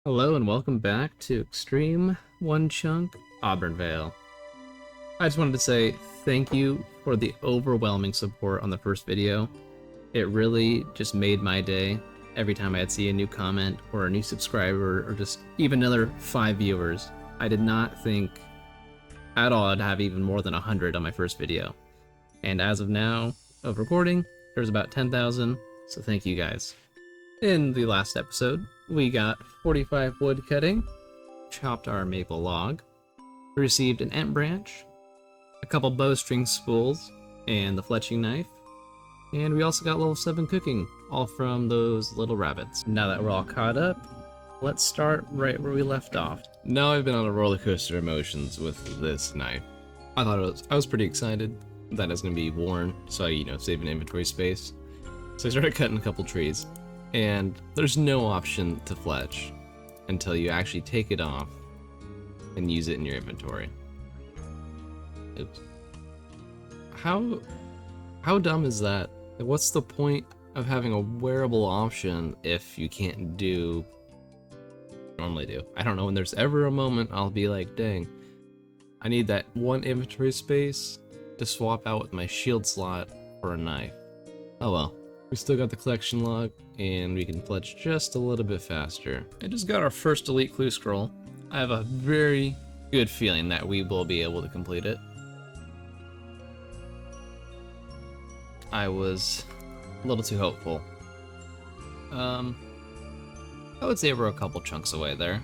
Hello and welcome back to Xtreme Onechunk, Auburnnvale. I just wanted to say thank you for the overwhelming support on the first video. It really just made my day every time I'd see a new comment or a new subscriber or just even another 5 viewers. I did not think at all I'd have even more than 100 on my first video. And as of now, of recording, there's about 10,000, so thank you guys. In the last episode, we got 45 wood cutting, chopped our maple log, received an ent branch, a couple bowstring spools, and the fletching knife, and we also got level 7 cooking, all from those little rabbits. Now that we're all caught up, let's start right where we left off. Now I've been on a roller coaster of emotions with this knife. I was pretty excited that it's gonna be worn, so save an inventory space. So I started cutting a couple trees. And there's no option to fletch until you actually take it off and use it in your inventory. Oops. How dumb is that? What's the point of having a wearable option if you can't do what you normally do? I don't know, when there's ever a moment I'll be like, dang, I need that one inventory space to swap out with my shield slot for a knife. Oh well. We still got the collection log, and we can fletch just a little bit faster. I just got our first elite clue scroll. I have a very good feeling that we will be able to complete it. I was a little too hopeful. I would say we're a couple chunks away there.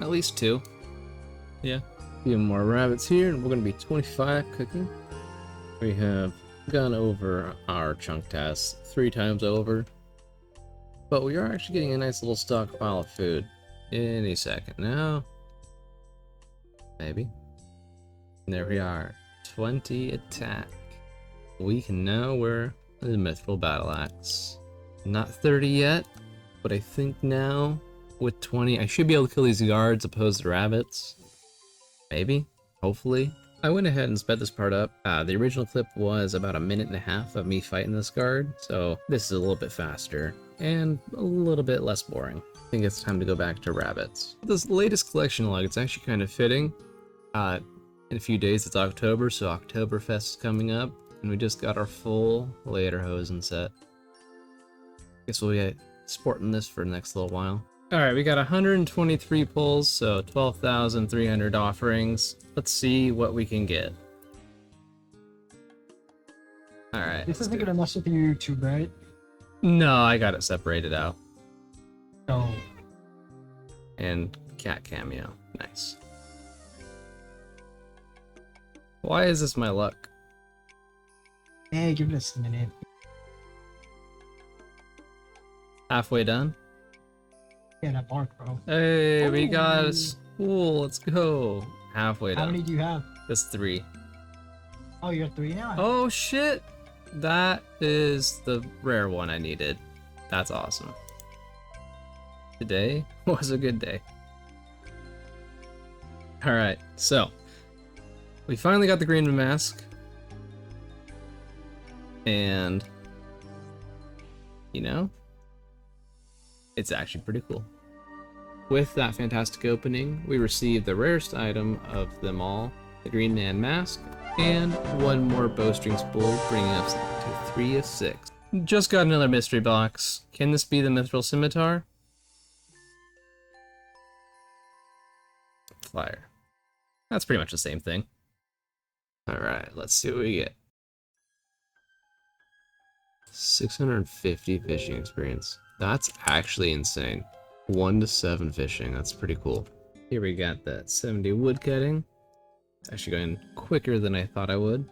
At least 2. Yeah. A few more rabbits here, and we're gonna be 25 cooking. We have gone over our chunk test 3 times over, but we are actually getting a nice little stockpile of food any second now. Maybe. And there we are, 20 attack. We can now wear the mithril battle axe. Not 30 yet, but I think now with 20 I should be able to kill these guards opposed to rabbits. Maybe, hopefully. I went ahead and sped this part up. The original clip was about 1.5 minutes of me fighting this guard, so this is a little bit faster and a little bit less boring. I think it's time to go back to rabbits. This latest collection log, it's actually kind of fitting. In a few days it's October, so Oktoberfest is coming up, and we just got our full lederhosen set. Guess we'll be sporting this for the next little while. Alright, we got 123 pulls, so 12,300 offerings. Let's see what we can get. Alright. This isn't gonna mess with your YouTube, right? No, I got it separated out. Oh. And cat cameo. Nice. Why is this my luck? Hey, give this a minute. Halfway done? Yeah, that bark, bro. Hey, we got a spool. Let's go. Halfway done. How many do you have? Just 3. Oh, you got 3 now? Oh shit! That is the rare one I needed. That's awesome. Today was a good day. Alright, so we finally got the green mask. And it's actually pretty cool. With that fantastic opening, we received the rarest item of them all, the Green Man mask, and 1 more bowstring spool, bringing us to 3 of 6. Just got another mystery box. Can this be the mithril scimitar? Flyer. That's pretty much the same thing. Alright, let's see what we get. 650 fishing experience. That's actually insane. 1 to 7 fishing, that's pretty cool. Here we got that 70 wood cutting. It's actually going quicker than I thought I would.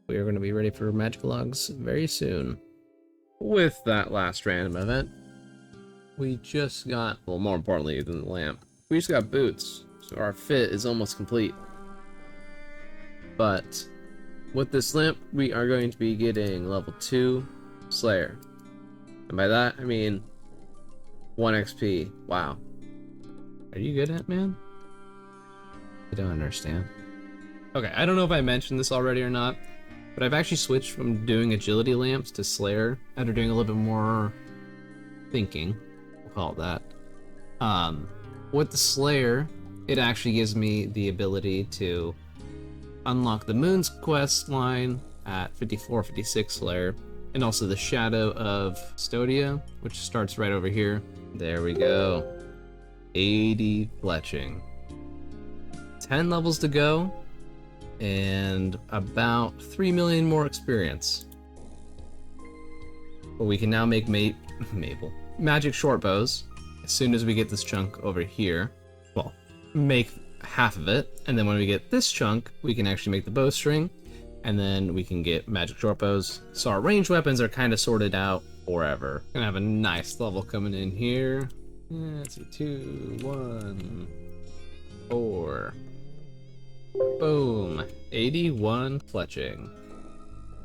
We are going to be ready for magic logs very soon. With that last random event, we just got, well, more importantly than the lamp, we just got boots. So our fit is almost complete. But with this lamp, we are going to be getting level 2 Slayer. And by that, I mean 1 XP. Wow. Are you good at, man? I don't understand. Okay, I don't know if I mentioned this already or not, but I've actually switched from doing agility lamps to Slayer after doing a little bit more thinking. We'll call it that. With the Slayer, it actually gives me the ability to unlock the Moon's quest line at 54, 56 Slayer, and also the Shadow of Stodia, which starts right over here. There we go. 80 Fletching. 10 levels to go, and about 3 million more experience. But we can now make magic short bows as soon as we get this chunk over here. Well, make half of it, and then when we get this chunk, we can actually make the bowstring, and then we can get magic short bows. So our ranged weapons are kind of sorted out forever. Gonna have a nice level coming in here. Yeah, let's see, 2, 1, 4. Boom. 81 Fletching.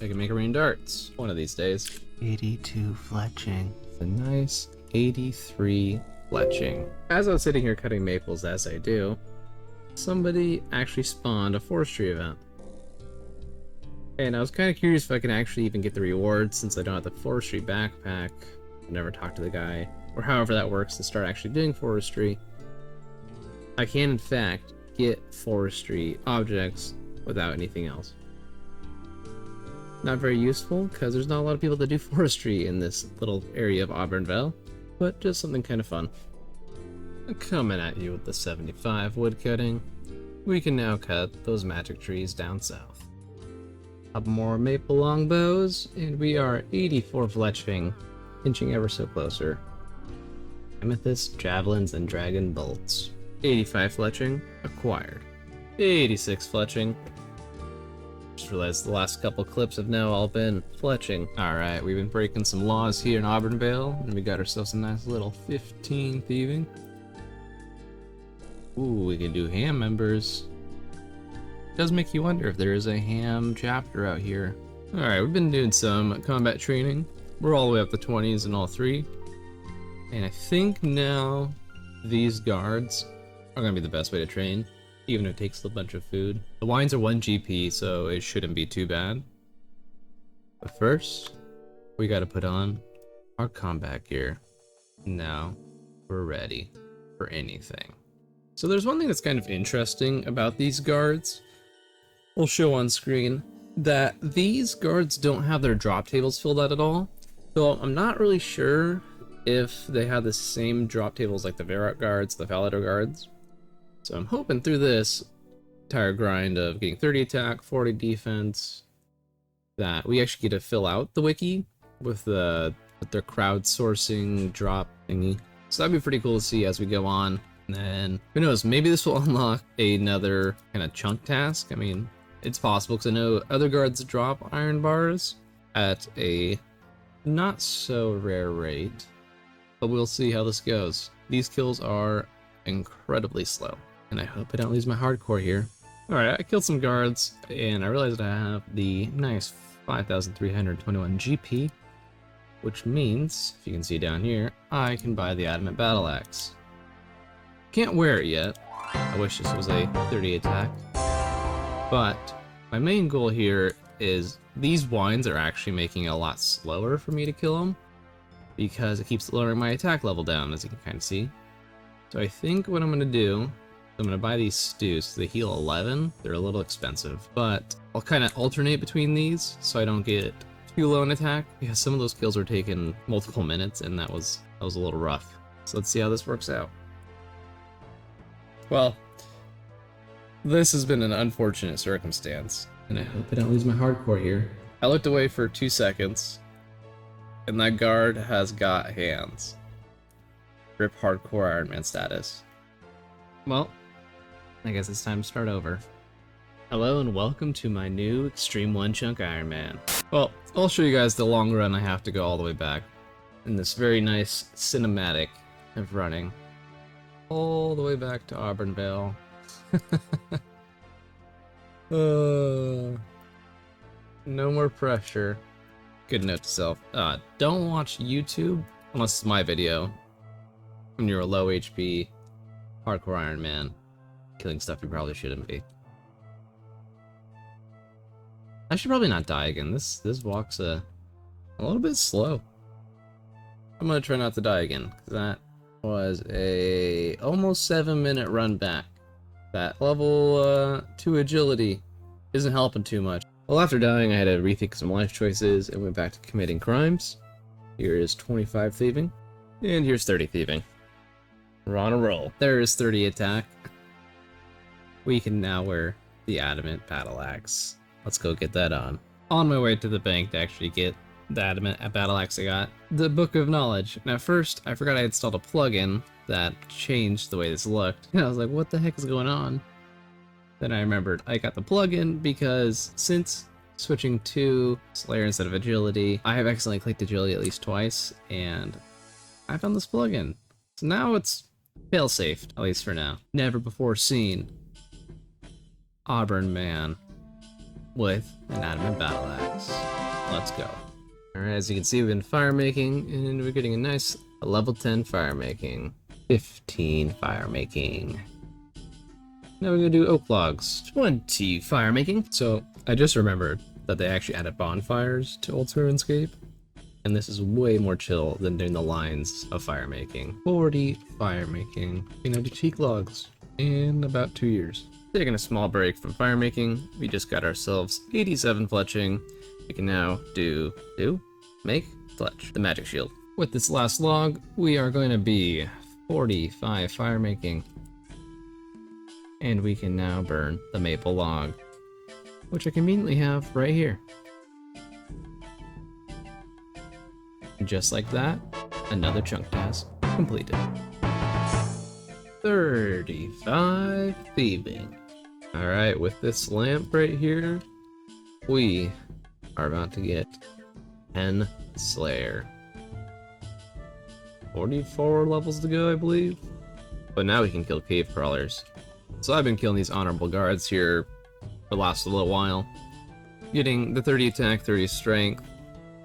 I can make a rain darts one of these days. 82 Fletching. A nice 83 Fletching. As I was sitting here cutting maples as I do, somebody actually spawned a forestry event. And I was kind of curious if I can actually even get the rewards since I don't have the forestry backpack. I've never talked to the guy, or however that works to start actually doing forestry. I can in fact get forestry objects without anything else. Not very useful because there's not a lot of people that do forestry in this little area of Aurburnvale, but just something kind of fun. Coming at you with the 75 wood cutting, we can now cut those magic trees down south. Up more maple longbows, and we are 84 Fletching, inching ever so closer. Amethyst, javelins, and dragon bolts. 85 Fletching, acquired. 86 Fletching. Just realized the last couple clips have now all been Fletching. Alright, we've been breaking some laws here in Aurburnvale, and we got ourselves a nice little 15 thieving. Ooh, we can do ham members. Does make you wonder if there is a ham chapter out here. Alright, we've been doing some combat training. We're all the way up to 20s in all three. And I think now these guards are going to be the best way to train, even if it takes a bunch of food. The wines are 1 GP, so it shouldn't be too bad. But first, we got to put on our combat gear. Now, we're ready for anything. So there's one thing that's kind of interesting about these guards. We'll show on screen that these guards don't have their drop tables filled out at all. So I'm not really sure if they have the same drop tables like the Varrock guards, the Falador guards. So I'm hoping through this entire grind of getting 30 attack, 40 defense, that we actually get to fill out the wiki with their crowdsourcing drop thingy. So that'd be pretty cool to see as we go on. And then, who knows, maybe this will unlock another kind of chunk task. I mean, it's possible because I know other guards drop iron bars at a not so rare rate. But we'll see how this goes. These kills are incredibly slow. And I hope I don't lose my hardcore here. Alright, I killed some guards, and I realized I have the nice 5,321 GP, which means, if you can see down here, I can buy the Adamant Battle Axe. Can't wear it yet. I wish this was a 30 attack. But my main goal here is these wines are actually making it a lot slower for me to kill them, because it keeps lowering my attack level down, as you can kind of see. So I think what I'm going to do, I'm going to buy these stews. They heal 11. They're a little expensive, but I'll kind of alternate between these so I don't get too low in attack, because some of those kills were taking multiple minutes, and that was a little rough. So let's see how this works out. Well, this has been an unfortunate circumstance, and I hope I don't lose my hardcore here. I looked away for 2 seconds, and that guard has got hands. Rip hardcore Ironman status. Well, I guess it's time to start over. Hello and welcome to my new Xtreme Onechunk Ironman. Well, I'll show you guys the long run I have to go all the way back in this very nice cinematic of running all the way back to Aurburnvale. No more pressure. Good note to self. Don't watch YouTube unless it's my video. When you're a low HP, hardcore Iron Man, killing stuff you probably shouldn't be. I should probably not die again. This walk's a little bit slow. I'm gonna try not to die again, because that was a almost 7-minute run back. That level 2 agility isn't helping too much. Well, after dying, I had to rethink some life choices and went back to committing crimes. Here is 25 thieving, and here's 30 thieving. We're on a roll. There is 30 attack. We can now wear the adamant battle axe. Let's go get that on. On my way to the bank to actually get the adamant battle axe, I got the Book of Knowledge. Now first, I forgot I installed a plugin that changed the way this looked. And I was like, what the heck is going on? Then I remembered I got the plugin because since switching to Slayer instead of Agility, I have accidentally clicked Agility at least twice, and I found this plugin. So now it's fail-safe, at least for now. Never before seen Auburn man with an adamant battle axe. Let's go. Alright, as you can see, we've been fire making, and we're getting a nice level 10 fire making. 15 fire making. Now we're gonna do oak logs. 20 fire making. So I just remembered that they actually added bonfires to Old RuneScape, and this is way more chill than doing the lines of fire making. 40 fire making. You know, do cheek logs in about 2 years. Taking a small break from fire making, we just got ourselves 87 fletching. We can now make fletch, the magic shield. With this last log, we are going to be 45 fire making. And we can now burn the maple log, which I conveniently have right here. And just like that, another chunk task completed. 35 thieving. Alright, with this lamp right here, we are about to get 10 Slayer. 44 levels to go, I believe. But now we can kill cave crawlers. So I've been killing these honorable guards here for the last little while. Getting the 30 attack, 30 strength.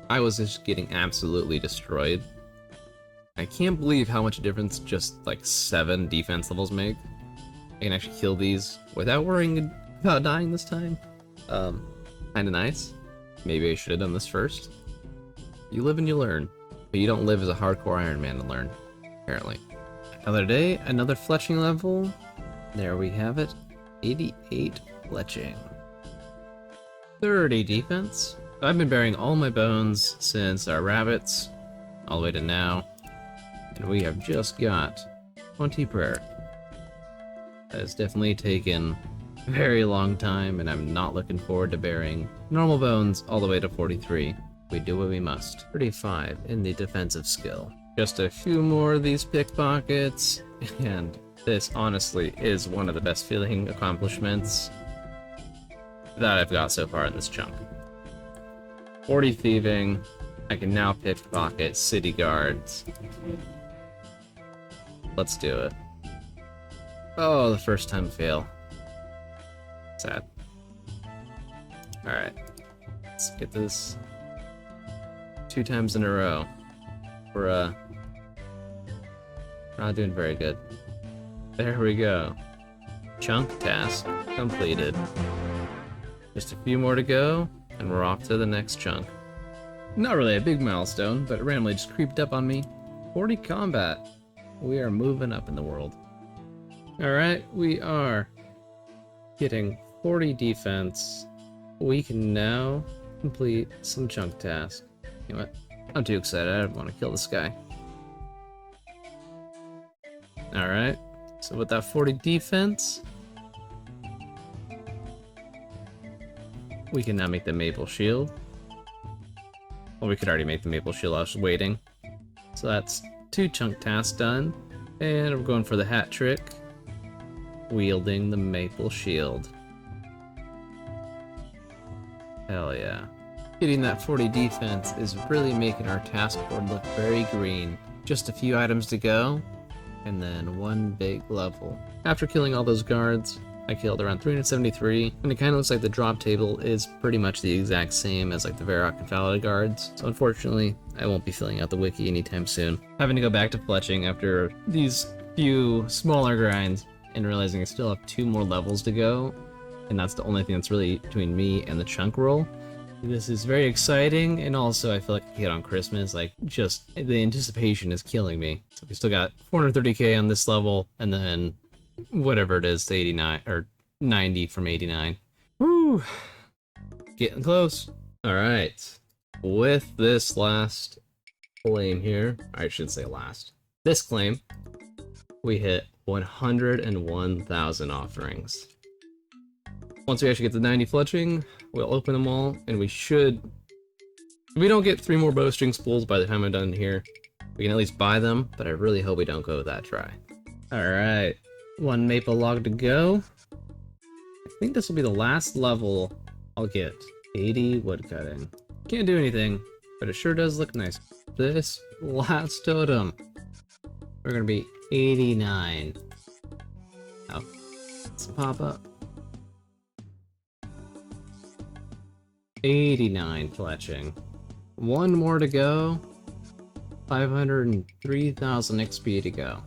I was just getting absolutely destroyed. I can't believe how much difference just like 7 defense levels make. I can actually kill these without worrying about dying this time. Kinda nice. Maybe I should have done this first. You live and you learn, but you don't live as a hardcore Ironman to learn, apparently. Another day, another fletching level. There we have it. 88 fletching. 30 defense. I've been burying all my bones since our rabbits, all the way to now. And we have just got 20 prayer. That has definitely taken a very long time, and I'm not looking forward to burying normal bones all the way to 43. We do what we must. 35 in the defensive skill. Just a few more of these pickpockets, and this honestly is one of the best feeling accomplishments that I've got so far in this chunk. 40 thieving. I can now pickpocket city guards. Let's do it. Oh, the first time fail. Sad. Alright. Let's get this 2 times in a row. We're not doing very good. There we go. Chunk task completed. Just a few more to go, and we're off to the next chunk. Not really a big milestone, but it randomly just creeped up on me. 40 combat. We are moving up in the world. Alright, we are getting 40 defense. We can now complete some chunk tasks. You know what? I'm too excited. I don't want to kill this guy. Alright, so with that 40 defense, we can now make the maple shield. Well, we could already make the maple shield. I was waiting. So that's 2 chunk tasks done. And we're going for the hat trick, wielding the maple shield. Hell yeah. Getting that 40 defense is really making our task board look very green. Just a few items to go, and then 1 big level. After killing all those guards, I killed around 373, and it kind of looks like the drop table is pretty much the exact same as like the Varrock and Falada guards, so unfortunately, I won't be filling out the wiki anytime soon. Having to go back to fletching after these few smaller grinds, and realizing I still have 2 more levels to go, and that's the only thing that's really between me and the chunk roll. This is very exciting, and also I feel like a kid on Christmas. Like, just the anticipation is killing me. So we still got 430k on this level, and then whatever it is, to 89 or 90 from 89. Woo! Getting close. All right. With this last claim here, I should say last. This claim, we hit 101,000 offerings. Once we actually get to 90 fletching, we'll open them all, and we should... If we don't get 3 more bowstring spools by the time I'm done here, we can at least buy them, but I really hope we don't go that dry. Alright, 1 maple log to go. I think this will be the last level I'll get. 80 woodcutting. Can't do anything, but it sure does look nice. This last totem, we're gonna be 89. Oh, let's pop up. 89 fletching. 1 more to go. 503,000 XP to go.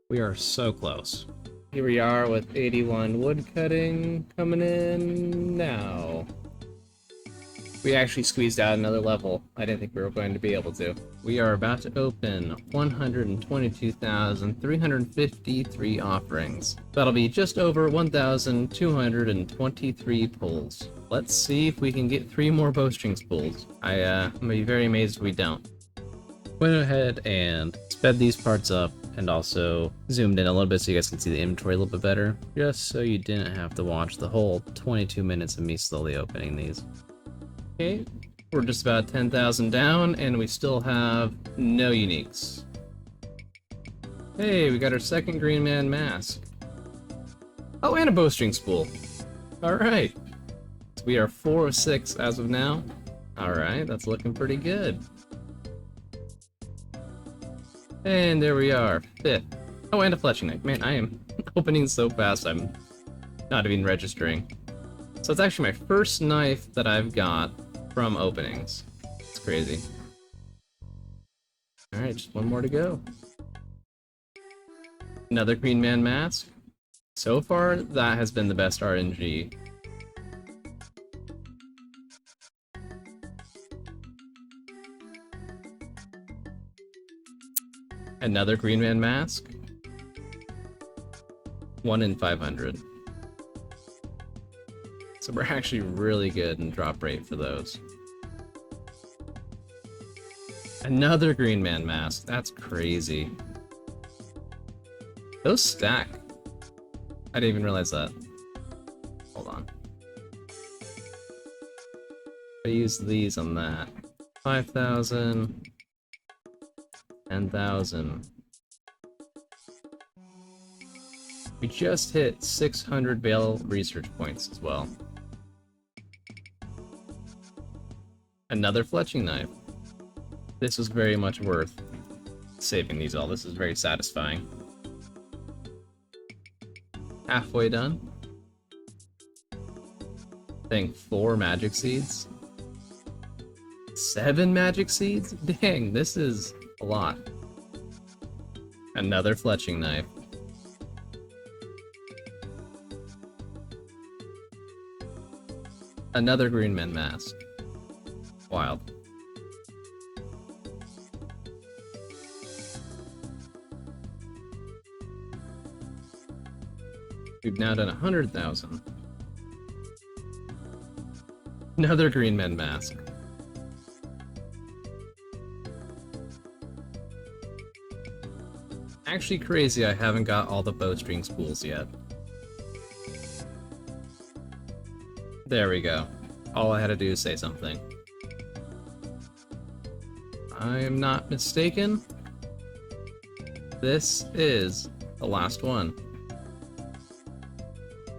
We are so close. Here we are with 81 woodcutting coming in now. We actually squeezed out another level. I didn't think we were going to be able to. We are about to open 122,353 offerings. That'll be just over 1,223 pulls. Let's see if we can get 3 more bowstring spools. I'm gonna be very amazed if we don't. Went ahead and sped these parts up and also zoomed in a little bit so you guys can see the inventory a little bit better, just so you didn't have to watch the whole 22 minutes of me slowly opening these. Okay, we're just about 10,000 down, and we still have no uniques. Hey, we got our second Green Man mask. Oh, and a bowstring spool. Alright. So we are 4 of 6 as of now. Alright, that's looking pretty good. And there we are, 5th. Oh, and a fletching knife. Man, I am opening so fast, I'm not even registering. So it's actually my first knife that I've got from openings. It's crazy. Alright, just 1 more to go. Another Green Man mask. So far, that has been the best RNG. Another Green Man mask. 1 in 500. So we're actually really good in drop rate for those. Another Green Man mask. That's crazy. Those stack. I didn't even realize that. Hold on. I use these on that. 5,000. 10,000. We just hit 600 Vale research points as well. Another fletching knife. This was very much worth saving these all. This is very satisfying. Halfway done. I think 4 magic seeds. 7 magic seeds? Dang, this is a lot. Another fletching knife. Another Green Man mask. Wild. We've now done 100,000. Another Green Man mask. Actually crazy I haven't got all the bowstring spools yet. There we go. All I had to do is say something. I'm not mistaken. This is the last one.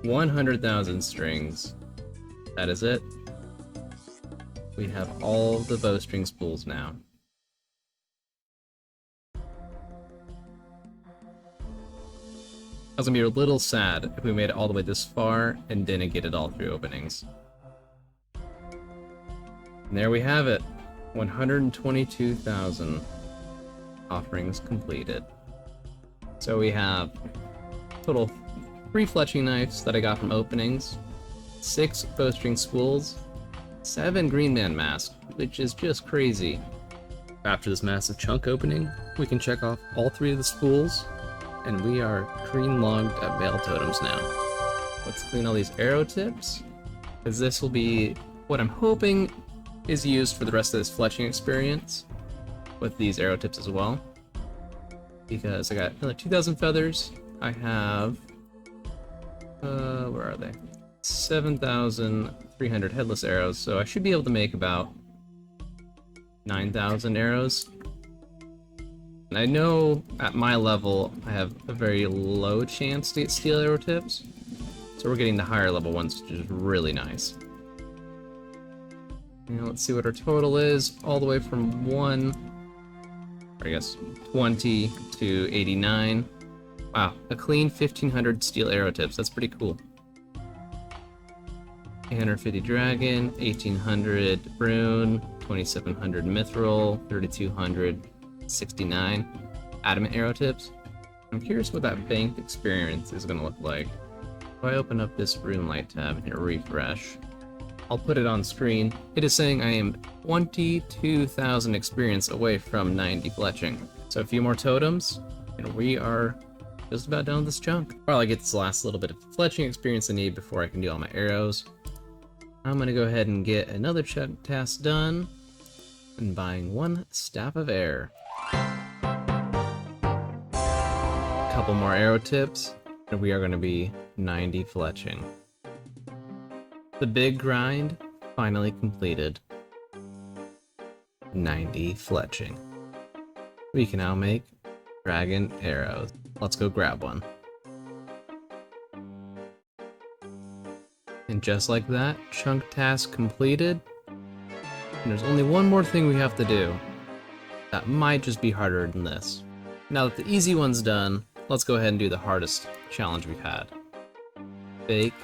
100,000 strings. That is it. We have all of the bowstring spools now. I was gonna be a little sad if we made it all the way this far and didn't get it all through openings. And there we have it. 122,000 offerings completed. So we have total 3 fletching knives that I got from openings, 6 bowstring spools, 7 green man masks, which is just crazy. After this massive chunk opening, we can check off all 3 of the spools, and we are green logged at Vale Totems now. Let's clean all these arrow tips, because this will be what I'm hoping is used for the rest of this fletching experience, with these arrow tips as well. Because I got another 2,000 feathers, I have, where are they? 7,300 headless arrows, so I should be able to make about 9,000 arrows. And I know at my level I have a very low chance to get steel arrow tips, so we're getting the higher level ones, which is really nice. Now let's see what our total is, all the way from 20 to 89. Wow, a clean 1,500 steel arrow tips, that's pretty cool. 850 dragon, 1,800 rune, 2,700 mithril, 3,269 adamant arrow tips. I'm curious what that banked experience is going to look like. If I open up this rune light tab and hit refresh, I'll put it on screen. It is saying I am 22,000 experience away from 90 fletching. So a few more totems, and we are just about done with this chunk. While I get this last little bit of fletching experience I need before I can do all my arrows, I'm gonna go ahead and get another chunk task done, and buying 1 staff of air. Couple more arrow tips, and we are gonna be 90 fletching. The big grind finally completed. 90 fletching. We can now make dragon arrows. Let's go grab one. And just like that, chunk task completed. And there's only one more thing we have to do. That might just be harder than this. Now that the easy one's done, let's go ahead and do the hardest challenge we've had. Bake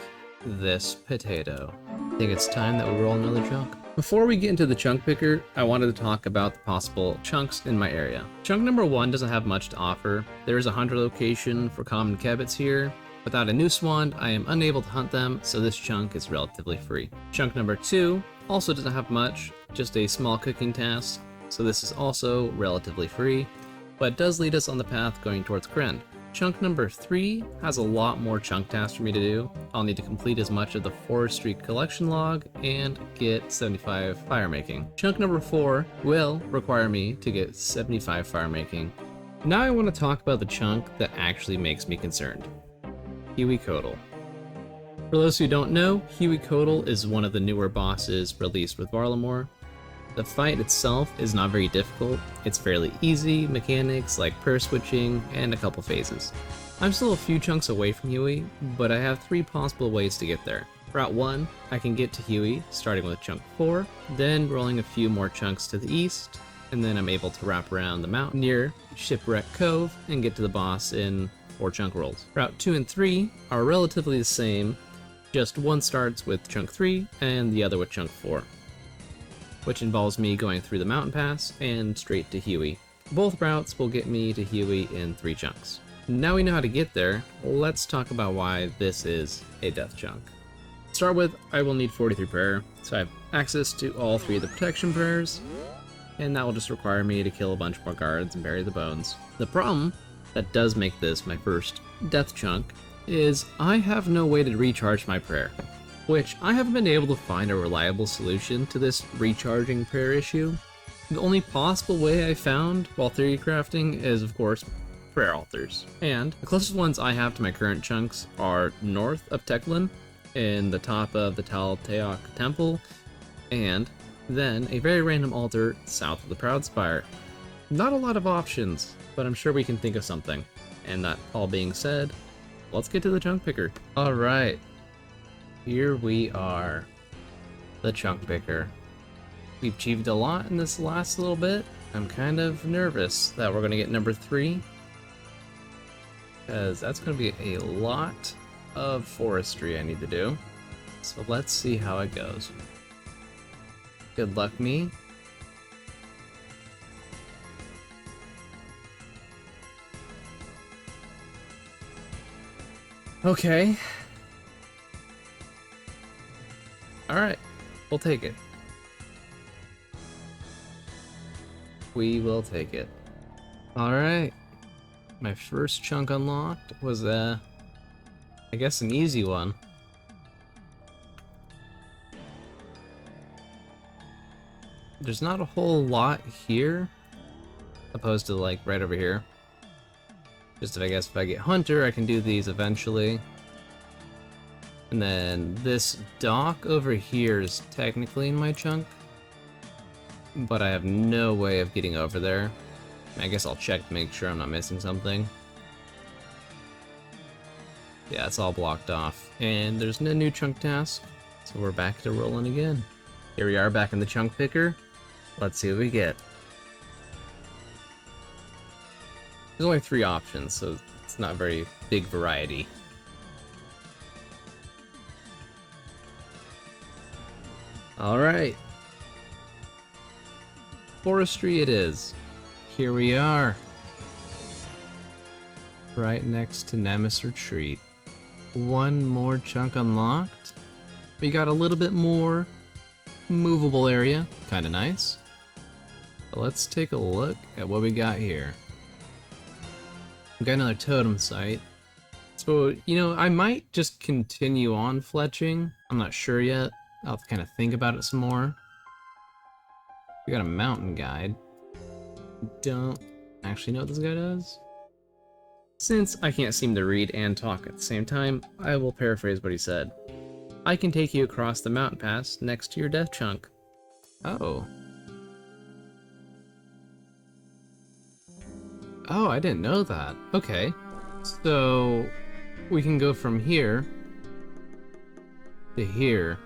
this potato. I think it's time that we roll another chunk. Before we get into the chunk picker, I wanted to talk about the possible chunks in my area. Chunk number 1 doesn't have much to offer. There is a hunter location for common kebits here. Without a noose wand, I am unable to hunt them, so this chunk is relatively free. Chunk number 2 also doesn't have much, just a small cooking task, so this is also relatively free, but it does lead us on the path going towards Krend. Chunk number 3 has a lot more chunk tasks for me to do. I'll need to complete as much of the forestry collection log and get 75 fire making. Chunk number 4 will require me to get 75 fire making. Now I want to talk about the chunk that actually makes me concerned. Huecoatl. For those who don't know, Huecoatl is one of the newer bosses released with Varlamore. The fight itself is not very difficult, it's fairly easy, mechanics like purse switching, and a couple phases. I'm still a few chunks away from Huey, but I have 3 possible ways to get there. Route 1, I can get to Huey, starting with chunk 4, then rolling a few more chunks to the east, and then I'm able to wrap around the mountain near Shipwreck Cove and get to the boss in 4 chunk rolls. Route 2 and 3 are relatively the same, just one starts with chunk 3 and the other with chunk 4. Which involves me going through the mountain pass and straight to Huey. Both routes will get me to Huey in 3 chunks. Now we know how to get there, let's talk about why this is a death chunk. To start with, I will need 43 prayer, so I have access to all 3 of the protection prayers, and that will just require me to kill a bunch more guards and bury the bones. The problem that does make this my first death chunk is I have no way to recharge my prayer. Which I haven't been able to find a reliable solution to this recharging prayer issue. The only possible way I found while theory crafting is, of course, prayer altars. And the closest ones I have to my current chunks are north of Teclin, in the top of the Tal Teok Temple, and then a very random altar south of the Proud Spire. Not a lot of options, but I'm sure we can think of something. And that all being said, let's get to the chunk picker. Alright. Here we are, the chunk picker. We've achieved a lot in this last little bit. I'm kind of nervous that we're gonna get number 3, because that's gonna be a lot of forestry I need to do. So let's see how it goes. Good luck, me. Okay. Alright, we'll take it. We will take it. Alright. My first chunk unlocked was, I guess an easy one. There's not a whole lot here, opposed to like right over here. Just I guess if I get Hunter, I can do these eventually. And then this dock over here is technically in my chunk, but I have no way of getting over there. I guess I'll check to make sure I'm not missing something. Yeah, it's all blocked off. And there's no new chunk task, so we're back to rolling again. Here we are back in the chunk picker. Let's see what we get. There's only 3 options, so it's not a very big variety. Alright. Forestry it is. Here we are. Right next to Nemesis Retreat. One more chunk unlocked. We got a little bit more movable area. Kinda nice. But let's take a look at what we got here. We got another totem site. So, you know, I might just continue on fletching. I'm not sure yet. I'll have to kind of think about it some more. We got a mountain guide. Don't actually know what this guy does. Since I can't seem to read and talk at the same time, I will paraphrase what he said. I can take you across the mountain pass next to your death chunk. Oh. Oh, I didn't know that. Okay. So, we can go from here to here.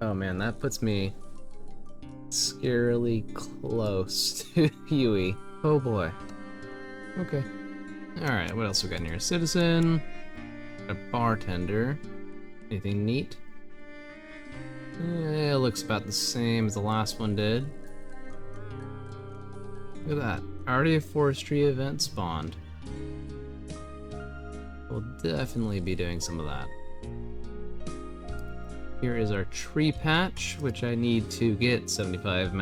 Oh man, that puts me scarily close to Huey. Oh boy. Okay. Alright, what else we got in here? Citizen. A bartender. Anything neat? It looks about the same as the last one did. Look at that. Already a forestry event spawned. We'll definitely be doing some of that. Here is our tree patch, which I need to get 75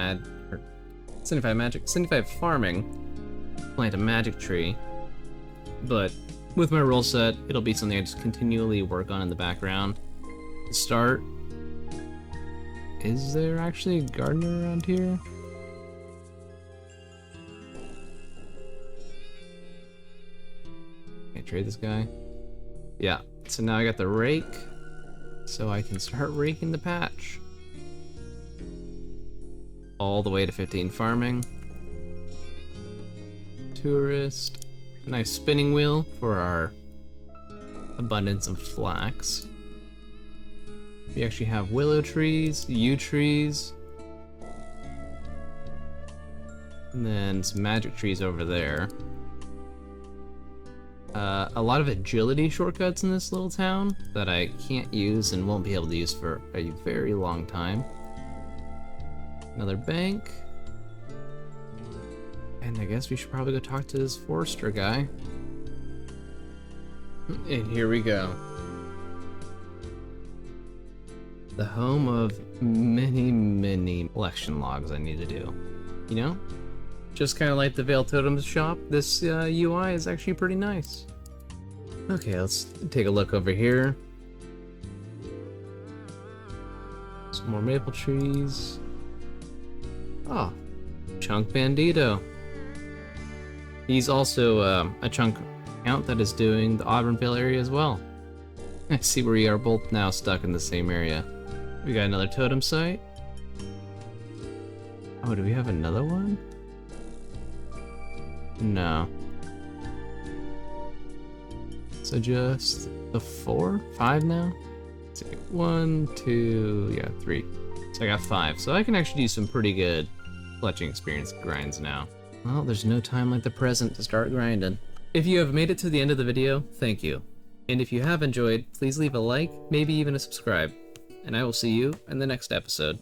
farming, plant a magic tree. But with my roll set, it'll be something I just continually work on in the background. To start, is there actually a gardener around here? Can I trade this guy? Yeah, so now I got the rake. So I can start raking the patch. All the way to 15 farming. Tourist. Nice spinning wheel for our abundance of flax. We actually have willow trees, yew trees. And then some magic trees over there. A lot of agility shortcuts in this little town that I can't use and won't be able to use for a very long time. Another bank. And I guess we should probably go talk to this forester guy. And here we go. The home of many collection logs I need to do. You know? Just kind of like the Veil Totems shop, this UI is actually pretty nice. Okay, let's take a look over here. Some more maple trees. Oh, Chunk Bandito. He's also a chunk account that is doing the Auburnnvale area as well. I see we are both now stuck in the same area. We got another totem site. Oh, do we have another one? No. So just the 4? 5 now? Let's see. 1, 2, yeah, 3. So I got 5. So I can actually do some pretty good fletching experience grinds now. Well, there's no time like the present to start grinding. If you have made it to the end of the video, thank you. And if you have enjoyed, please leave a like, maybe even a subscribe. And I will see you in the next episode.